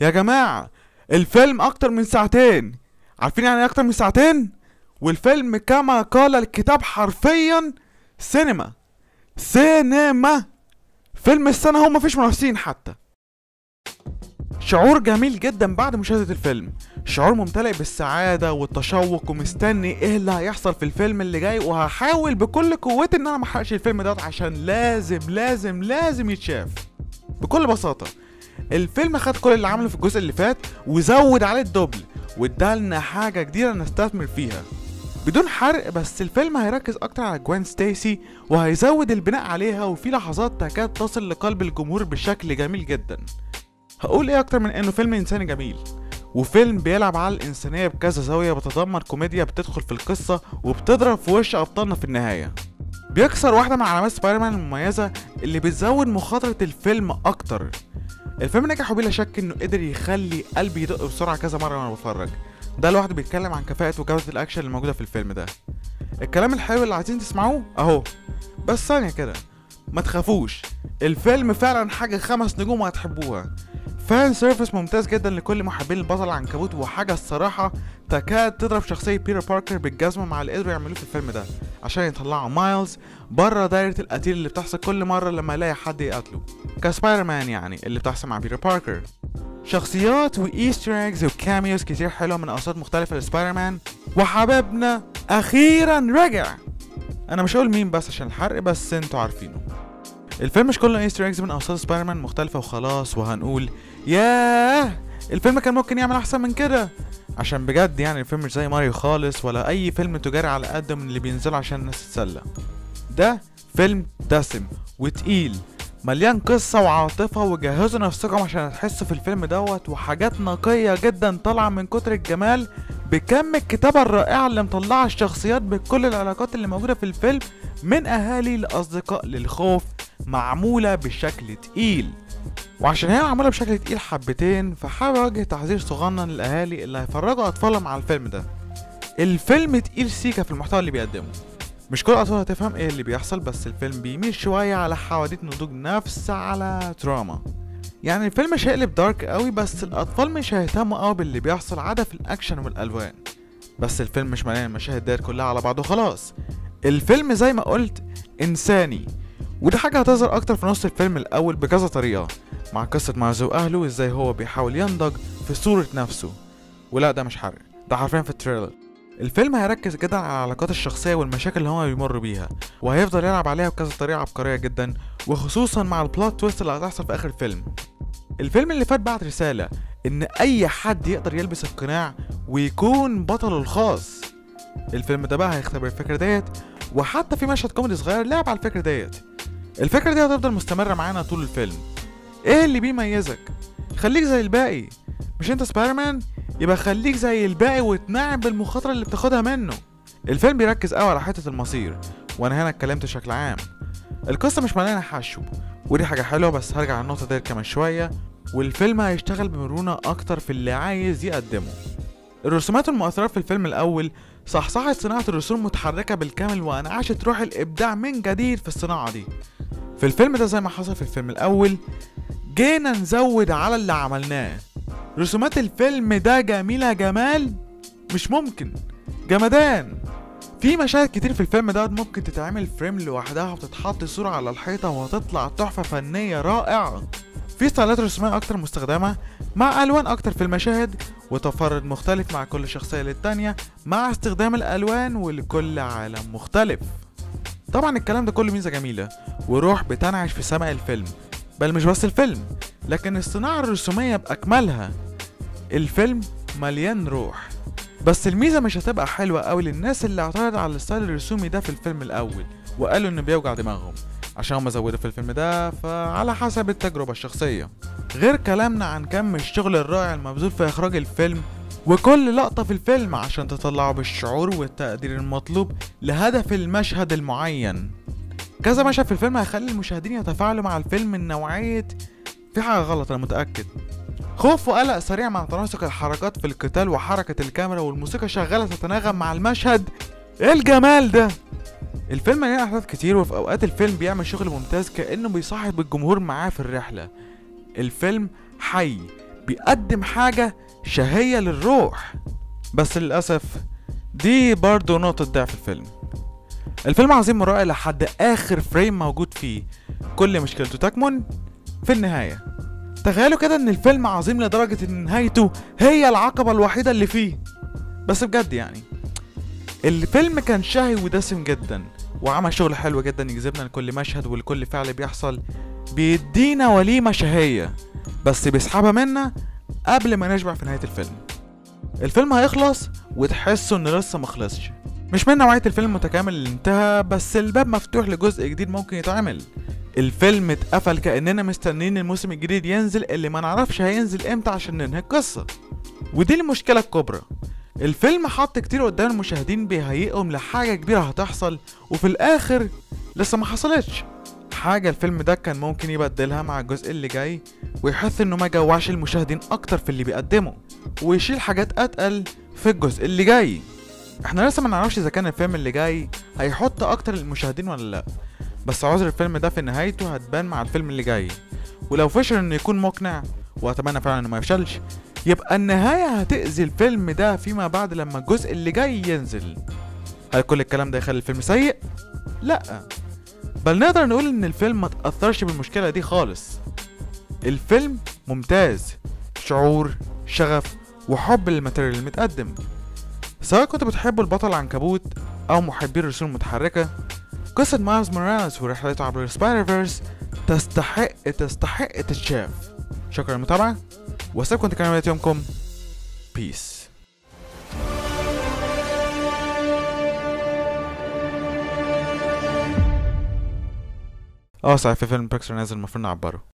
يا جماعة، الفيلم أكتر من ساعتين. عارفين يعني إيه أكتر من ساعتين؟ والفيلم كما قال الكتاب حرفيا سينما. سينما. فيلم السنة، هو مفيش منافسين حتى. شعور جميل جدا بعد مشاهدة الفيلم، شعور ممتلئ بالسعادة والتشوق ومستني ايه اللي هيحصل في الفيلم اللي جاي، وهحاول بكل قوتي ان انا محرقش الفيلم ده عشان لازم لازم لازم يتشاف. بكل بساطة الفيلم خد كل اللي عمله في الجزء اللي فات وزود عليه الدبل، وادالنا حاجة جديدة نستثمر فيها. بدون حرق، بس الفيلم هيركز اكتر على جوين ستيسي وهيزود البناء عليها، وفي لحظات تكاد تصل لقلب الجمهور بشكل جميل جدا. هقول ايه اكتر من انه فيلم انساني جميل، وفيلم بيلعب على الانسانية بكذا زاوية، بتتضمن كوميديا بتدخل في القصة وبتضرب في وش ابطالنا في النهاية. بيكسر واحدة من علامات سبايدر مان المميزة اللي بتزود مخاطرة الفيلم اكتر. الفيلم نجح بلا شك انه قدر يخلي قلبي يدق بسرعة كذا مرة وانا بتفرج. ده لوحده بيتكلم عن كفاءة وجودة الاكشن اللي موجودة في الفيلم ده. الكلام الحلو اللي عايزين تسمعوه اهو. بس ثانية كده، ما تخافوش، الفيلم فعلا حاجة 5 نجوم وهتحبوها. فان سيرفيس ممتاز جدا لكل محبين البطل العنكبوت، وحاجة الصراحة تكاد تضرب شخصية بيتر باركر بالجزمة مع اللي قدروا يعملوه في الفيلم ده عشان يطلعوا مايلز بره دايرة القتيل اللي بتحصل كل مرة لما يلاقي حد يقتله كسبايدر مان، يعني اللي بتحصل مع بيتر باركر. شخصيات وايستر ايجز وكاميوز كتير حلوة من اصوات مختلفة لسبايدر مان، وحبيبنا اخيرا رجع. انا مش هقول مين بس عشان الحرق، بس انتوا عارفينه. الفيلم مش كله ايستر ايجز من اوساط سبايدر مان مختلفه وخلاص وهنقول ياه الفيلم كان ممكن يعمل احسن من كده، عشان بجد يعني الفيلم مش زي ماريو خالص ولا اي فيلم تجاري على قد من اللي بينزلوا عشان الناس تتسلى. ده فيلم دسم وتقيل، مليان قصة وعاطفة، وجهزوا نفسكم عشان تحسوا في الفيلم دوت وحاجات نقية جدا طالعة من كتر الجمال، بكم الكتابة الرائعة اللي مطلعة الشخصيات بكل العلاقات اللي موجودة في الفيلم من اهالي لاصدقاء للخوف، معمولة بشكل تقيل. وعشان هي معمولة بشكل تقيل حبتين، فحابب اوجه تحذير صغنن للاهالي اللي هيفرجوا اطفالهم على الفيلم ده. الفيلم تقيل سيكا في المحتوى اللي بيقدمه، مش كل الاطفال هتفهم ايه اللي بيحصل، بس الفيلم بيميل شوية على حواديت نضوج نفس على تراما. يعني الفيلم مش هيقلب دارك قوي، بس الاطفال مش هيهتموا قوي باللي بيحصل عدا في الاكشن والالوان. بس الفيلم مش مليان المشاهد ديت كلها على بعضه خلاص. الفيلم زي ما قلت انساني، ودي حاجة هتظهر اكتر في نص الفيلم الاول بكذا طريقة، مع قصة معزو واهله وازاي هو بيحاول ينضج في صورة نفسه. ولا ده مش حرق، ده حرفيا في التريلر. الفيلم هيركز جدا على العلاقات الشخصية والمشاكل اللي هما بيمروا بيها، وهيفضل يلعب عليها بكذا طريقة عبقرية جدا، وخصوصا مع البلوت تويست اللي هتحصل في اخر الفيلم. الفيلم اللي فات بعت رسالة ان اي حد يقدر يلبس القناع ويكون بطله الخاص. الفيلم ده بقى هيختبر الفكرة ديت، وحتى في مشهد كوميدي صغير لعب على الفكرة ديت. الفكرة دي هتفضل مستمرة معانا طول الفيلم. ايه اللي بيميزك؟ خليك زي الباقي. مش انت سبايدر مان؟ يبقى خليك زي الباقي وتنعم بالمخاطرة اللي بتاخدها منه. الفيلم بيركز قوي على حتة المصير، وانا هنا اتكلمت بشكل عام. القصة مش مليانة حشو، ودي حاجة حلوة، بس هرجع على النقطة ديت كمان شوية. والفيلم هيشتغل بمرونة اكتر في اللي عايز يقدمه. الرسومات والمؤثرات في الفيلم الاول صحصحت صناعة الرسوم متحركة بالكامل، وانعاشت روح الابداع من جديد في الصناعة دي. في الفيلم ده زي ما حصل في الفيلم الاول، جينا نزود على اللي عملناه. رسومات الفيلم ده جميلة جمال مش ممكن، جمدان. في مشاهد كتير في الفيلم ده ممكن تتعمل فريم لوحدها وتتحط صورة على الحيطة وهتطلع تحفة فنية رائعة. في ستايلات رسومية اكتر مستخدمة، مع الوان اكتر في المشاهد، وتفرد مختلف مع كل شخصية للتانية، مع استخدام الالوان ولكل عالم مختلف. طبعا الكلام ده كله ميزة جميلة وروح بتنعش في سماء الفيلم، بل مش بس الفيلم، لكن الصناعة الرسومية بأكملها. الفيلم مليان روح، بس الميزة مش هتبقى حلوة قوي للناس اللي اعترضوا على الستايل الرسومي ده في الفيلم الأول وقالوا إنه بيوجع دماغهم عشان هما زودوا في الفيلم ده، فعلى حسب التجربة الشخصية. غير كلامنا عن كم الشغل الرائع المبذول في إخراج الفيلم وكل لقطة في الفيلم عشان تطلعوا بالشعور والتقدير المطلوب لهدف المشهد المعين. كذا مشهد في الفيلم هيخلي المشاهدين يتفاعلوا مع الفيلم من نوعية في حاجة غلط أنا متأكد. خوف وقلق سريع مع تناسق الحركات في القتال وحركة الكاميرا والموسيقى شغالة تتناغم مع المشهد. ايه الجمال ده؟ الفيلم مليان احداث كتير، وفي اوقات الفيلم بيعمل شغل ممتاز كأنه بيصاحب الجمهور معاه في الرحلة. الفيلم حي، بيقدم حاجة شهية للروح. بس للأسف دي برضو نقطة ضعف الفيلم عظيم ورائع لحد آخر فريم موجود فيه، كل مشكلته تكمن في النهاية. تخيلوا كده ان الفيلم عظيم لدرجة ان نهايته هي العقبة الوحيدة اللي فيه. بس بجد يعني الفيلم كان شهي ودسم جدا، وعمل شغل حلو جدا يجذبنا لكل مشهد ولكل فعل بيحصل، بيدينا وليمة شهية بس بيسحبها منا قبل ما نشبع في نهاية الفيلم هيخلص وتحسوا انه لسه مخلصش. مش من نوعية الفيلم المتكامل اللي انتهى بس الباب مفتوح لجزء جديد ممكن يتعمل. الفيلم اتقفل كأننا مستنين الموسم الجديد ينزل اللي ما نعرفش هينزل امتى عشان ننهي القصة، ودي المشكلة الكبرى. الفيلم حط كتير قدام المشاهدين بيهيئهم لحاجة كبيرة هتحصل وفي الآخر لسه ما حصلتش. حاجة الفيلم ده كان ممكن يبدلها مع الجزء اللي جاي ويحث انه ما جوعش المشاهدين اكتر في اللي بيقدمه، ويشيل حاجات اتقل في الجزء اللي جاي. احنا لسه ما نعرفش اذا كان الفيلم اللي جاي هيحط اكتر للمشاهدين ولا لا، بس عذر الفيلم ده في نهايته هتبان مع الفيلم اللي جاي. ولو فشل انه يكون مقنع، واتمنى فعلا انه ما يفشلش، يبقى النهاية هتأذي الفيلم ده فيما بعد لما الجزء اللي جاي ينزل. هل كل الكلام ده يخلي الفيلم سيء؟ لا، بل نقدر نقول ان الفيلم ما تأثرش بالمشكلة دي خالص. الفيلم ممتاز، شعور، شغف، وحب للماتيريال المتقدم. سواء كنت بتحبوا البطل عنكبوت او محبي الرسوم المتحركة، قصة مايلز موراليس ورحلته عبر السبايدر فيرس تستحق تتشاف. شكرا للمتابعة، واسيبكم تكملوا يومكم. بيس. صحيح في فيلم بيكسار نازل المفروض نعبره.